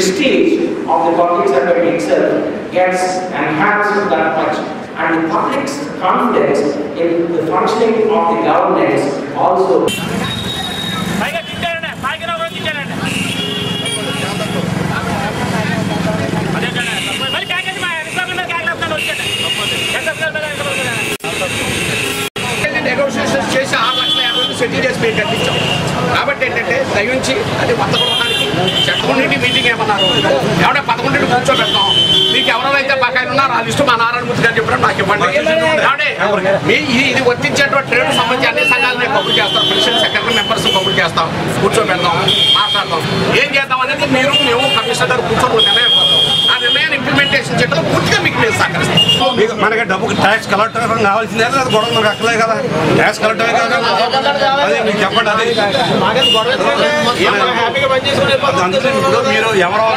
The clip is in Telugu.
prestige of the public sector itself gets enhanced that much, and the public's confidence in the functioning of the governance also. Negotiations చేసి 6,50,000 సెటిల్ చేసి మీకు కట్టించాం కాబట్టి ఏంటంటే దయించి అది 100 చెట్టుకుండి మీటింగ్ ఏమన్నారు ఏమంటే 11 కూర్చోబెడతాం మీకు ఎవరైతే బకాయిలు ఉన్నారో ఆ లిస్టు మా నారాయణమూర్తి గారు చెప్పారు నాకు ఇవ్వండి ఏమంటే ఇది వర్తించేటువంటి ట్రేడ్ సంబంధించి అన్ని సంఘాలను కబుర్ చేస్తాం ప్రెసిడెంట్ సెక్రటరీ మెంబర్స్ కబుర్ చేస్తాం కూర్చోబెడతాం మాట్లాడతాం ఏం చేద్దాం అనేది మేము కమిషనర్ గారు కూర్చొని నిర్ణయం ఆ నిర్ణయాన్ని ఇంప్లిమెంటేషన్ చేయడం పూర్తిగా మీకు మేము సహకరిస్తాం మనకి డబ్బుకి ట్యాక్స్ కలెక్టర్ కావాల్సిందే అది గొడవ మనకు అక్కలే కదా ట్యాక్స్ కలెక్టరే కదా అదే మీకు చెప్పండి అది అందుకే మీరు ఎవరో